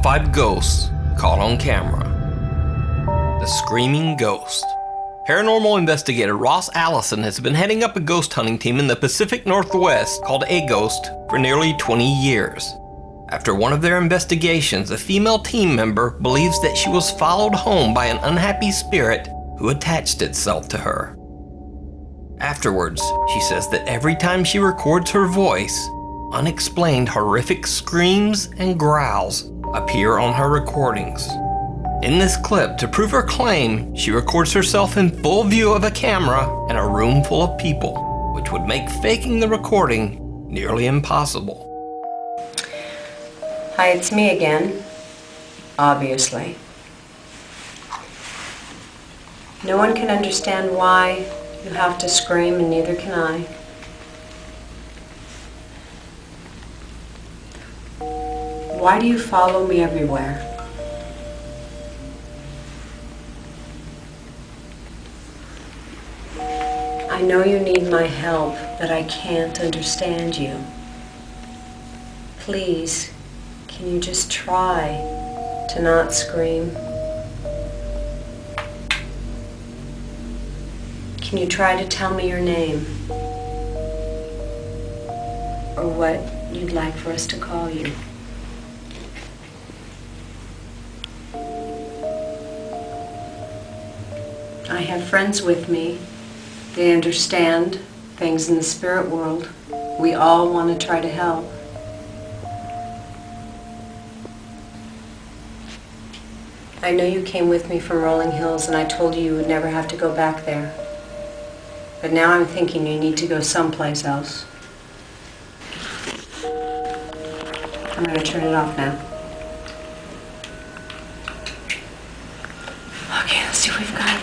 top 5 ghosts caught on camera. The Screaming Ghost. Paranormal investigator Ross Allison has been heading up a ghost hunting team in the Pacific Northwest called A-Ghost for nearly 20 years. After one of their investigations, a female team member believes that she was followed home by an unhappy spirit who attached itself to her. Afterwards, she says that every time she records her voice, unexplained horrific screams and growls appear on her recordings. In this clip, to prove her claim, she records herself in full view of a camera in a room full of people, which would make faking the recording nearly impossible. Hi, it's me again, obviously. No one can understand why you have to scream, and neither can I. Why do you follow me everywhere? I know you need my help, but I can't understand you. Please, can you just try to not scream? Can you try to tell me your name? Or what you'd like for us to call you? I have friends with me. They understand things in the spirit world. We all want to try to help. I know you came with me from Rolling Hills, and I told you you would never have to go back there. But now I'm thinking you need to go someplace else. I'm going to turn it off now. Okay, let's see what we've got.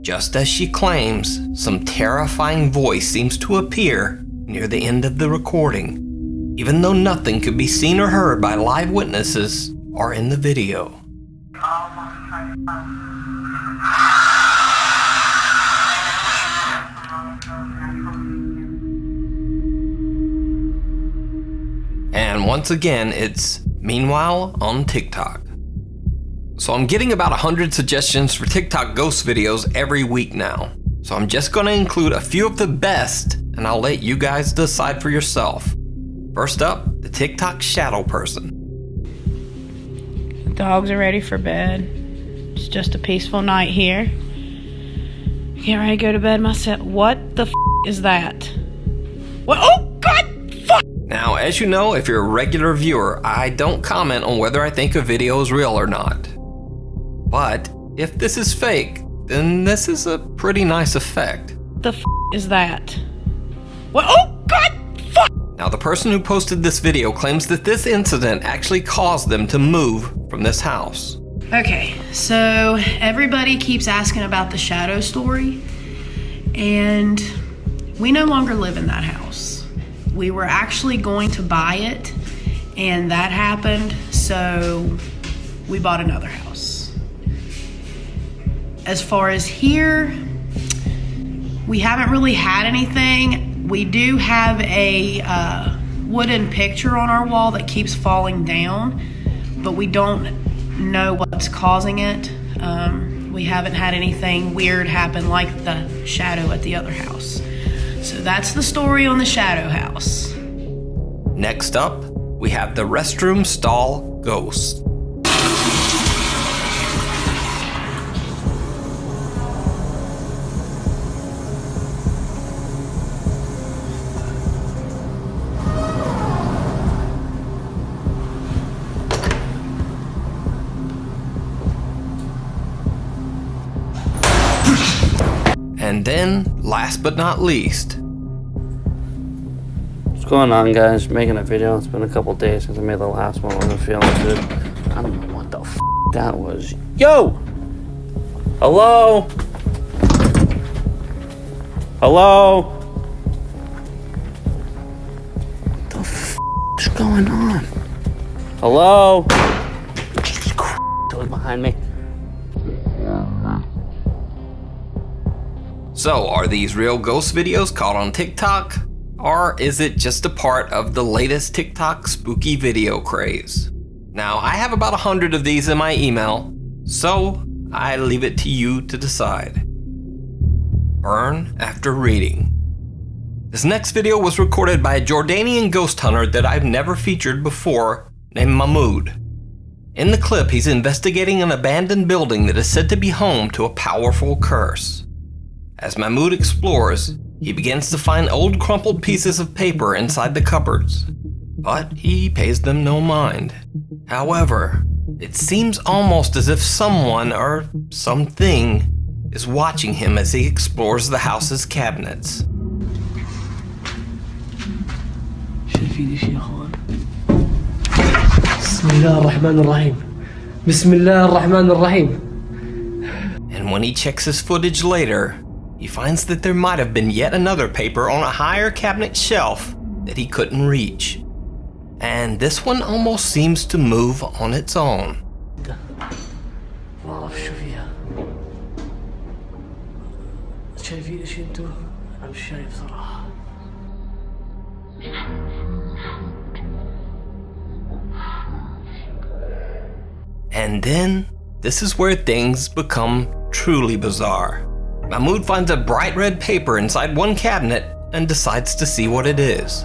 Just as she claims, some terrifying voice seems to appear near the end of the recording, even though nothing could be seen or heard by live witnesses or in the video. And once again, it's Meanwhile on TikTok. So I'm getting about 100 suggestions for TikTok ghost videos every week now. So I'm just gonna include a few of the best, and I'll let you guys decide for yourself. First up, the TikTok shadow person. The dogs are ready for bed. It's just a peaceful night here. Get ready to go to bed myself. What the is that? What? Oh God! Fuck! Now, as you know, if you're a regular viewer, I don't comment on whether I think a video is real or not. But if this is fake, then this is a pretty nice effect. The is that? What? Oh God! Fuck! Now, the person who posted this video claims that this incident actually caused them to move from this house. Okay, so everybody keeps asking about the shadow story, and we no longer live in that house. We were actually going to buy it, and that happened, so we bought another house. As far as here, we haven't really had anything. We do have a wooden picture on our wall that keeps falling down, but we don't know what's causing it. We haven't had anything weird happen like the shadow at the other house. So that's the story on the shadow house. Next up, we have the restroom stall ghost. And then, last but not least, What's going on, guys? Making a video. It's been a couple days since I made the last one. I wasn't feeling good. I don't know what the f that was. Yo! Hello? Hello? What the f is going on? Hello? Jesus Christ. It was behind me. So, are these real ghost videos caught on TikTok? Or is it just a part of the latest TikTok spooky video craze? Now, I have about 100 of these in my email, so I leave it to you to decide. Burn after reading. This next video was recorded by a Jordanian ghost hunter that I've never featured before, named Mahmoud. In the clip, he's investigating an abandoned building that is said to be home to a powerful curse. As Mahmoud explores, he begins to find old crumpled pieces of paper inside the cupboards, but he pays them no mind. However, it seems almost as if someone or something is watching him as he explores the house's cabinets. And when he checks his footage later, he finds that there might have been yet another paper on a higher cabinet shelf that he couldn't reach. And this one almost seems to move on its own. And then, this is where things become truly bizarre. Mahmoud finds a bright red paper inside one cabinet and decides to see what it is.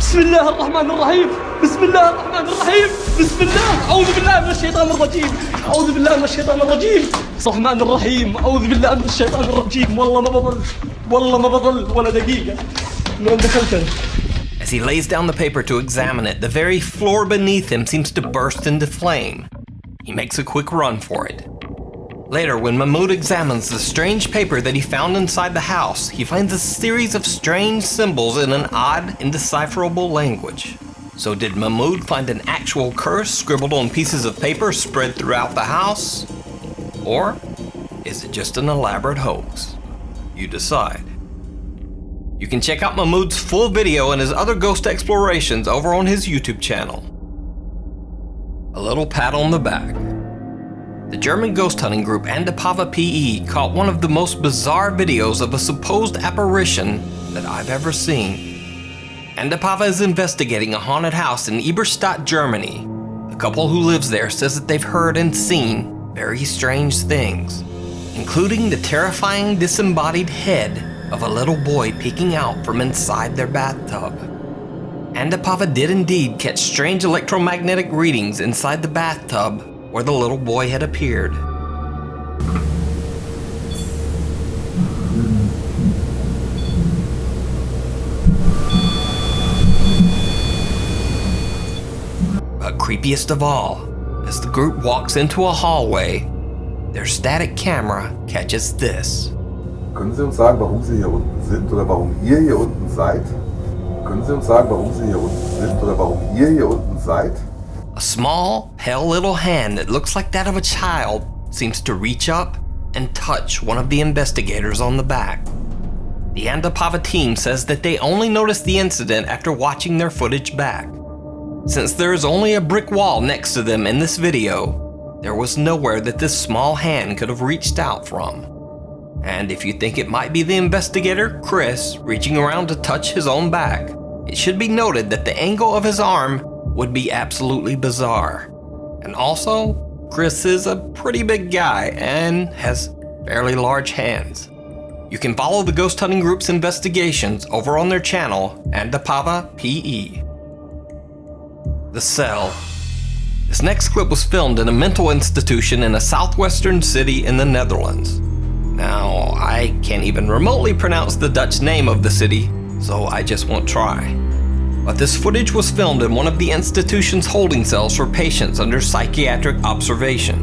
بسم الله الرحمن الرحيم بسم الله الرحمن الرحيم بسم الله أعوذ بالله من الشيطان الرجيم أعوذ بالله من الشيطان الرجيم الرحمن الرحيم أعوذ بالله من الشيطان الرجيم والله ما بضل ولا دقيقة من دخلت. As he lays down the paper to examine it, the very floor beneath him seems to burst into flame. He makes a quick run for it. Later, when Mahmoud examines the strange paper that he found inside the house, he finds a series of strange symbols in an odd, indecipherable language. So did Mahmoud find an actual curse scribbled on pieces of paper spread throughout the house? Or is it just an elaborate hoax? You decide. You can check out Mahmoud's full video and his other ghost explorations over on his YouTube channel. A little pat on the back. The German ghost hunting group Andapava PE caught one of the most bizarre videos of a supposed apparition that I've ever seen. Andapava is investigating a haunted house in Eberstadt, Germany. The couple who lives there says that they've heard and seen very strange things, including the terrifying disembodied head of a little boy peeking out from inside their bathtub. Andapava did indeed catch strange electromagnetic readings inside the bathtub where the little boy had appeared. But creepiest of all, as the group walks into a hallway, their static camera catches this. Können Sie uns sagen, warum Sie hier unten sind oder warum ihr hier unten seid? Können Sie uns sagen, warum Sie hier unten sind oder warum ihr hier unten seid? A small, pale little hand that looks like that of a child seems to reach up and touch one of the investigators on the back. The Andapava team says that they only noticed the incident after watching their footage back. Since there is only a brick wall next to them in this video, there was nowhere that this small hand could have reached out from. And if you think it might be the investigator, Chris, reaching around to touch his own back, it should be noted that the angle of his arm would be absolutely bizarre. And also, Chris is a pretty big guy and has fairly large hands. You can follow the ghost hunting group's investigations over on their channel, Andapava PE. The Cell. This next clip was filmed in a mental institution in a southwestern city in the Netherlands. Now, I can't even remotely pronounce the Dutch name of the city, so I just won't try. But this footage was filmed in one of the institution's holding cells for patients under psychiatric observation.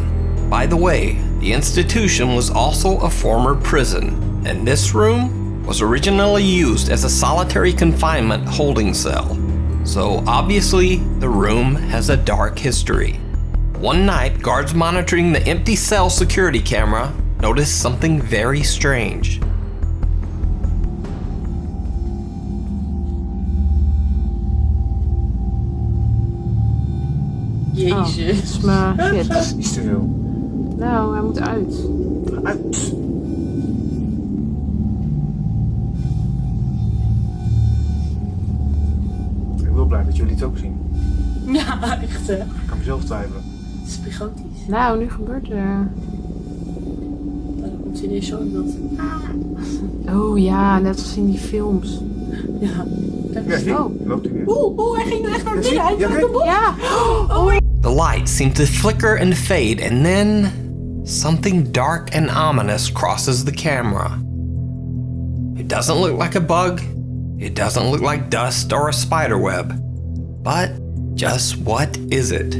By the way, the institution was also a former prison, and this room was originally used as a solitary confinement holding cell. So obviously, the room has a dark history. One night, guards monitoring the empty cell security camera noticed something very strange. Jezus. Maar shit. Is te veel. Nou, hij moet uit. Ik ben wel blij dat jullie het ook zien. Ja, echt hè. Ik kan mezelf twijfelen. Het is psychotisch. Nou, nu gebeurt er. Dan komt ze ineens zo in beeld. Oh ja, net als in die films. Ja. Ja, zie. Oh. Loopt hij weer. Oeh, hij ging er echt naar binnen. Hij Ja, trok kijk. de bot. Ja. The light seemed to flicker and fade, and then something dark and ominous crosses the camera. It doesn't look like a bug, it doesn't look like dust or a spider web, but just what is it?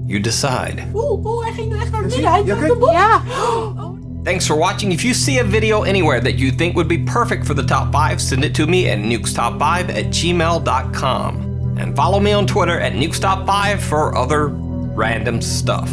You decide. Oeh, hij ging er echt naar binnen. Hij trok de bot. Ja. Thanks for watching. If you see a video anywhere that you think would be perfect for the top 5, send it to me at nukestop5@gmail.com. And follow me on Twitter at nukestop5 for other random stuff.